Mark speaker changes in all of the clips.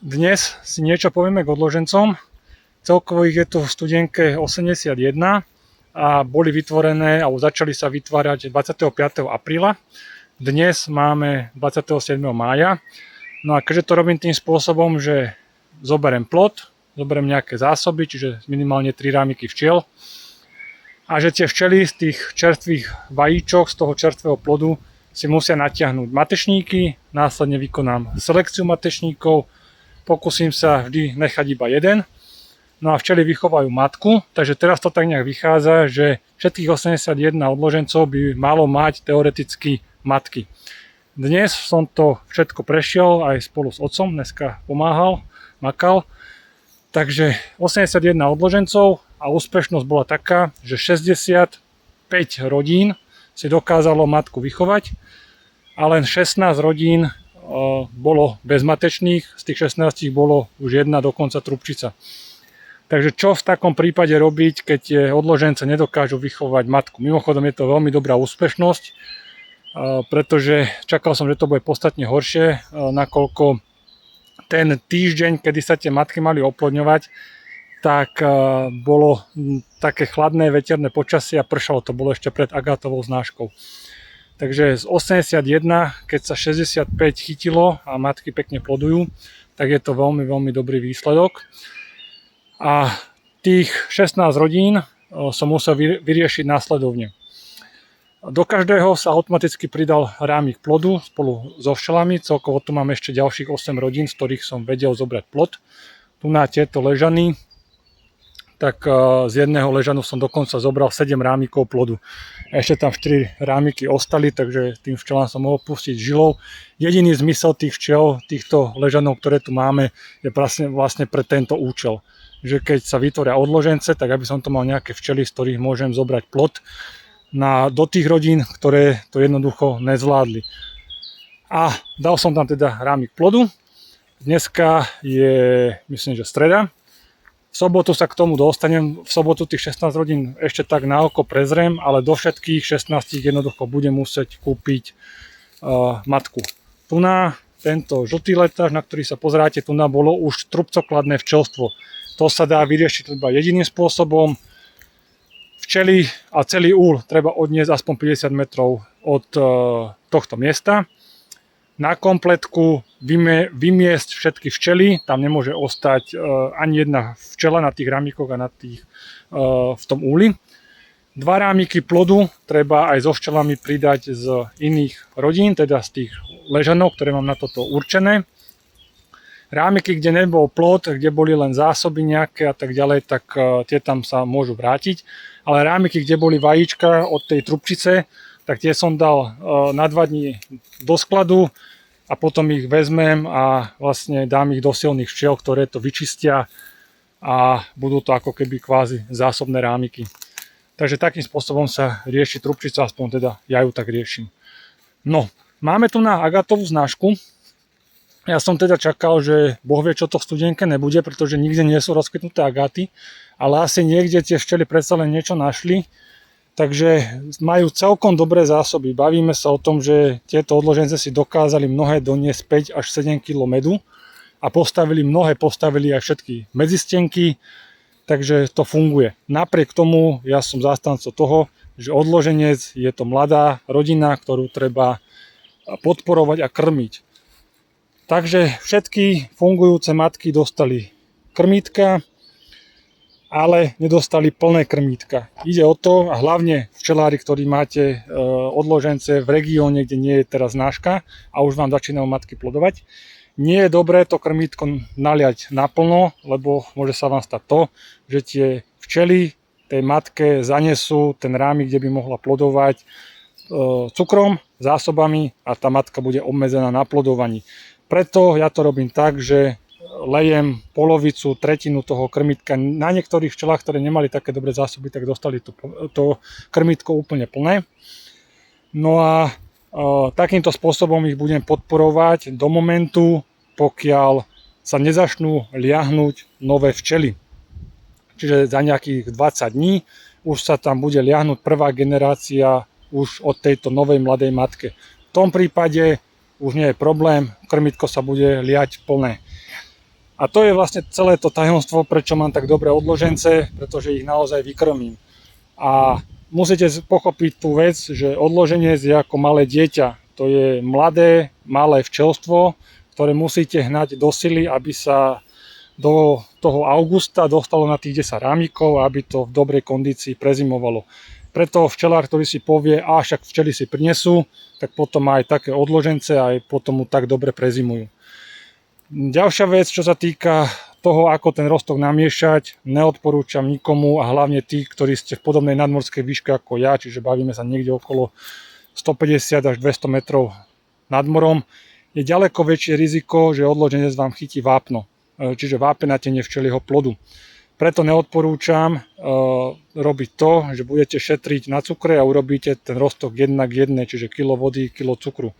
Speaker 1: Dnes si niečo povieme k odložencom. Celkovo ich je tu v studienke 81 a boli vytvorené alebo začali sa vytvárať 25. apríla. Dnes máme 27. mája. No a keďže to robím tým spôsobom, že zoberiem plod, zoberiem nejaké zásoby, čiže minimálne 3 rámiky včiel, a že tie včely z tých čerstvých vajíčok, z toho čerstvého plodu si musia natiahnuť matečníky, následne vykonám selekciu matečníkov, pokúsim sa vždy nechať iba jeden, no a včely vychovajú matku, takže teraz to tak nejak vychádza, že všetkých 81 odložencov by malo mať teoreticky matky. Dnes som to všetko prešiel aj spolu s otcom, dneska pomáhal, makal, takže 81 odložencov a úspešnosť bola taká, že 65 rodín si dokázalo matku vychovať a len 16 rodín bolo bezmatečných, z tých 16 bolo už jedna dokonca trubčica. Takže čo v takom prípade robiť, keď tie odložence nedokážu vychovať matku? Mimochodom je to veľmi dobrá úspešnosť, pretože čakal som, že to bude podstatne horšie, nakoľko ten týždeň, kedy sa tie matky mali oplodňovať, tak bolo také chladné veterné počasie a pršalo, to bolo ešte pred Agátovou znáškou. Takže z 81, keď sa 65 chytilo a matky pekne plodujú, tak je to veľmi, veľmi dobrý výsledok. A tých 16 rodín som musel vyriešiť následovne. Do každého sa automaticky pridal rámik plodu spolu so včelami, celkovo tu mám ešte ďalších 8 rodín, z ktorých som vedel zobrať plod. Tu na tieto ležany, tak z jedného ležanu som dokonca zobral 7 rámikov plodu. Ešte tam 4 rámiky ostali, takže tým včelám som mohol pustiť žilou. Jediný zmysel tých včiel, týchto ležanov, ktoré tu máme, je vlastne pre tento účel. Že keď sa vytvoria odložence, tak aby som to mal nejaké včely, z ktorých môžem zobrať plod do tých rodín, ktoré to jednoducho nezvládli. A dal som tam teda rámik plodu. Dneska je, myslím, že streda. V sobotu sa k tomu dostanem, v sobotu tých 16 rodín ešte tak na oko prezriem, ale do všetkých 16 jednoducho budem musieť kúpiť matku. Tu na tento žltý letáž, na ktorý sa pozeráte, tu na bolo už trubcokladné včelstvo. To sa dá vyriešiť iba jediným spôsobom. Včely a celý úl treba odniesť aspoň 50 metrov od tohto miesta. Na kompletku vymiesť všetky včely, tam nemôže ostať ani jedna včela na tých rámikoch a v tom úli. 2 rámiky plodu treba aj so včelami pridať z iných rodín, teda z tých ležanov, ktoré mám na toto určené. Rámiky, kde nebol plod, kde boli len zásoby nejaké a tak ďalej, tak tie tam sa môžu vrátiť. Ale rámiky, kde boli vajíčka od tej trubčice, tak tie som dal na 2 dní do skladu a potom ich vezmem a vlastne dám ich do silných včiel, ktoré to vyčistia a budú to ako keby kvázi zásobné rámiky. Takže takým spôsobom sa rieši trubčica, aspoň teda ja ju tak riešim. No, máme tu na Agátovú znášku. Ja som teda čakal, že Boh vie, čo to v studienke nebude, pretože nikde nie sú rozkvetnuté agáty, ale asi niekde tie včely predsa len niečo našli. Takže majú celkom dobré zásoby. Bavíme sa o tom, že tieto odložence si dokázali mnohé doniesť 5 až 7 kg medu a postavili aj všetky medzistenky, takže to funguje. Napriek tomu ja som zástancom toho, že odloženec je to mladá rodina, ktorú treba podporovať a krmiť. Takže všetky fungujúce matky dostali krmítka, ale nedostali plné krmítka. Ide o to, a hlavne včelári, ktorí máte odložence v regióne, kde nie je teraz znáška a už vám začínajú matky plodovať, nie je dobré to krmítko naliať naplno, lebo môže sa vám stať to, že tie včely tej matke zanesú ten rámik, kde by mohla plodovať cukrom, zásobami a tá matka bude obmedzená na plodovaní. Preto ja to robím tak, že lejem polovicu, tretinu toho krmítka. Na niektorých včelách, ktoré nemali také dobré zásoby, tak dostali to krmítko úplne plné. No a takýmto spôsobom ich budem podporovať do momentu, pokiaľ sa nezačnú liahnuť nové včely. Čiže za nejakých 20 dní už sa tam bude liahnuť prvá generácia už od tejto novej mladej matke. V tom prípade už nie je problém, krmítko sa bude liať plné. A to je vlastne celé to tajomstvo, prečo mám tak dobré odložence, pretože ich naozaj vykrmím. A musíte pochopiť tú vec, že odloženec je ako malé dieťa. To je mladé, malé včelstvo, ktoré musíte hnať do sily, aby sa do toho augusta dostalo na tých 10 rámikov, aby to v dobrej kondícii prezimovalo. Preto včelár, ktorý si povie, však včely si prinesú, tak potom má aj také odložence a aj potom mu tak dobre prezimujú. Ďalšia vec, čo sa týka toho, ako ten rostok namiešať, neodporúčam nikomu a hlavne tí, ktorí ste v podobnej nadmorskej výške ako ja, čiže bavíme sa niekde okolo 150 až 200 metrov nad morom, je ďaleko väčšie riziko, že odloženec vám chytí vápno, čiže vápenatenie včelieho plodu. Preto neodporúčam robiť to, že budete šetriť na cukre a urobíte ten rostok 1 k 1, čiže kilo vody, kilo cukru.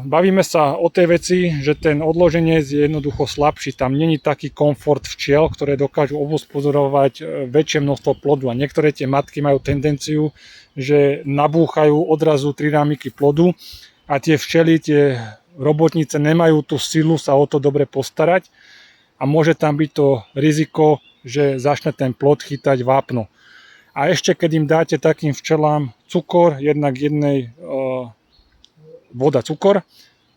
Speaker 1: Bavíme sa o tej veci, že ten odloženec je jednoducho slabší, tam není taký komfort včiel, ktoré dokážu obhospodarovať väčšie množstvo plodu a niektoré tie matky majú tendenciu, že nabúchajú odrazu 3 rámiky plodu a tie včely, tie robotnice nemajú tú silu sa o to dobre postarať a môže tam byť to riziko, že začne ten plod chytať vápno. A ešte keď im dáte takým včelám cukor, 1 k 1 voda, cukor,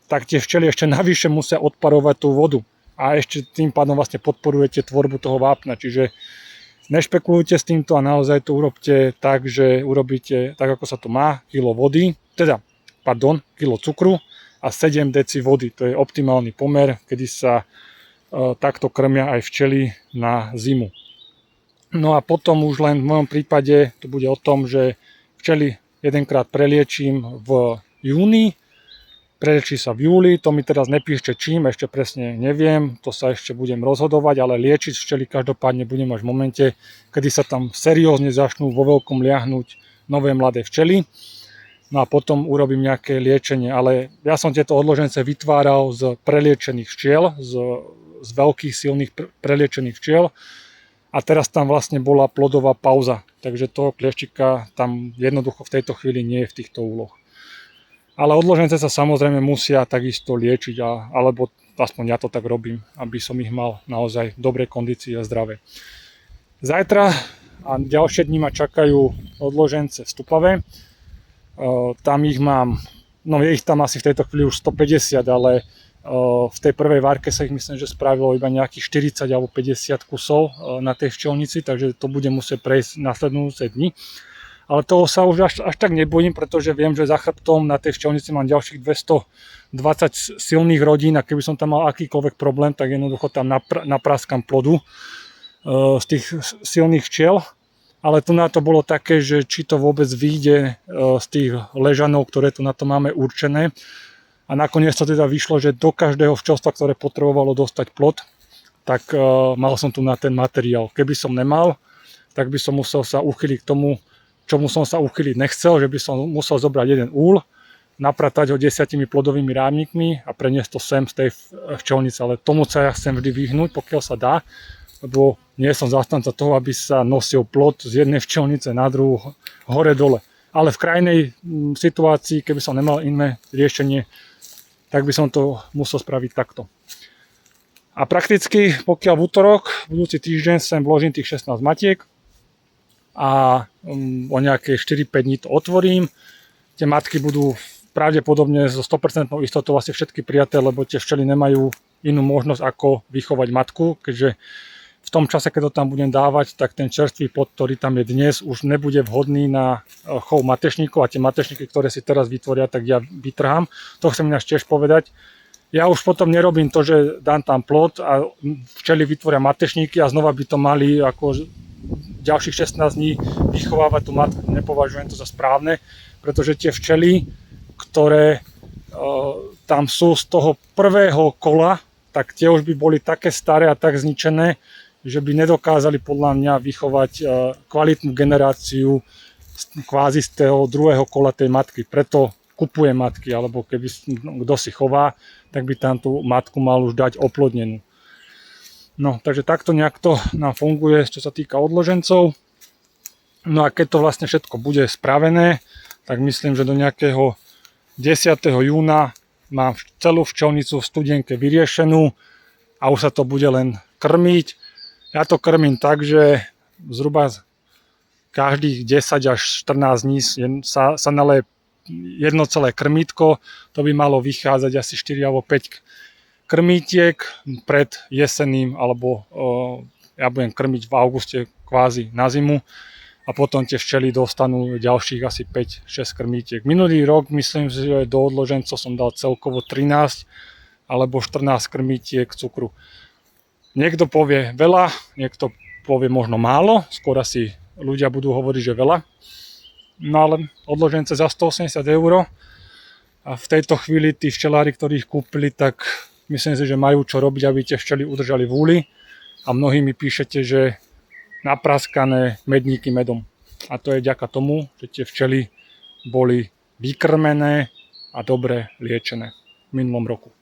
Speaker 1: tak tie včely ešte navyše musia odparovať tú vodu a ešte tým pádom vlastne podporujete tvorbu toho vápna, čiže nešpekulujte s týmto a naozaj to urobte tak, že urobíte tak, ako sa to má, kilo cukru a 7 deci vody, to je optimálny pomer, kedy sa takto krmia aj včely na zimu. No a potom už len v mojom prípade to bude o tom, že včely jedenkrát preliečím v júni, preliečí sa v júli, to mi teraz nepíšte čím, ešte presne neviem, to sa ešte budem rozhodovať, ale liečiť včely každopádne budem až v momente, kedy sa tam seriózne začnú vo veľkom liahnuť nové mladé včely. No a potom urobím nejaké liečenie, ale ja som tieto odložence vytváral z preliečených včiel, z veľkých silných preliečených včiel a teraz tam vlastne bola plodová pauza, takže toho klieštika tam jednoducho v tejto chvíli nie je v týchto úloh. Ale odložence sa samozrejme musia takisto liečiť, alebo aspoň ja to tak robím, aby som ich mal naozaj v dobrej kondícii a zdravé. Zajtra a ďalšie dni ma čakajú odložence v Stupave. Tam ich mám, je ich tam asi v tejto chvíli už 150, ale v tej prvej várke sa ich myslím, že spravilo iba nejakých 40 alebo 50 kusov na tej včelnici, takže to bude musieť prejsť nasledujúce dni. Ale toho sa už až tak nebojím, pretože viem, že za chrbtom na tej včelnici mám ďalších 220 silných rodín a keby som tam mal akýkoľvek problém, tak jednoducho tam napraskam plodu z tých silných včiel. Ale tu na to bolo také, že či to vôbec vyjde z tých ležanov, ktoré tu na to máme určené. A nakoniec to teda vyšlo, že do každého včelstva, ktoré potrebovalo dostať plod, tak mal som tu na ten materiál. Keby som nemal, tak by som musel sa uchyliť k tomu, čomu som sa uchyliť nechcel, že by som musel zobrať jeden úl, napratať ho 10 plodovými rámnikmi a preniesť to sem z tej včelnice. Ale tomu sa ja chcem vždy vyhnúť, pokiaľ sa dá, lebo nie som zástanca toho, aby sa nosil plod z jednej včelnice na druhú hore-dole. Ale v krajnej situácii, keby som nemal iné riešenie, tak by som to musel spraviť takto. A prakticky, pokiaľ v útorok, budúci týždeň sem vložím tých 16 matiek a o nejaké 4-5 dní to otvorím, tie matky budú pravdepodobne so 100% istotou asi všetky prijaté, lebo tie včely nemajú inú možnosť ako vychovať matku, keďže v tom čase, keď to tam budem dávať, tak ten čerstvý plod, ktorý tam je dnes, už nebude vhodný na chov matečníkov a tie matečníky, ktoré si teraz vytvoria, tak ja vytrhám. To chcem ináč tiež povedať. Ja už potom nerobím to, že dám tam plod a včely vytvoria matečníky a znova by to mali ako ďalších 16 dní vychovávať tú matku. Nepovažujem to za správne, pretože tie včely, ktoré tam sú z toho prvého kola, tak tie už by boli také staré a tak zničené, že by nedokázali podľa mňa vychovať kvalitnú generáciu kvázi z toho druhého kola tej matky. Preto kupujem matky, alebo keby kto si chová, tak by tam tú matku mal už dať oplodnenú. No, takže takto nejak to nám funguje, čo sa týka odložencov. No a keď to vlastne všetko bude spravené, tak myslím, že do nejakého 10. júna mám celú včelnicu v studienke vyriešenú. a už sa to bude len krmiť. Ja to krmím tak, že zhruba každých 10 až 14 dní sa naleje jedno celé krmítko, to by malo vychádzať asi 4 alebo 5 krmítiek pred jeseným, alebo ja budem krmiť v auguste kvázi na zimu a potom tie včely dostanú ďalších asi 5-6 krmítiek. Minulý rok myslím, že do odložencov som dal celkovo 13 alebo 14 krmítiek cukru. Niekto povie veľa, niekto povie možno málo, skôr asi ľudia budú hovoriť, že veľa. No ale odložence za 180 € a v tejto chvíli tí včelári, ktorí ich kúpili, tak myslím si, že majú čo robiť, aby tie včely udržali v úli a mnohí mi píšete, že napraskané medníky medom. A to je vďaka tomu, že tie včely boli vykrmené a dobre liečené v minulom roku.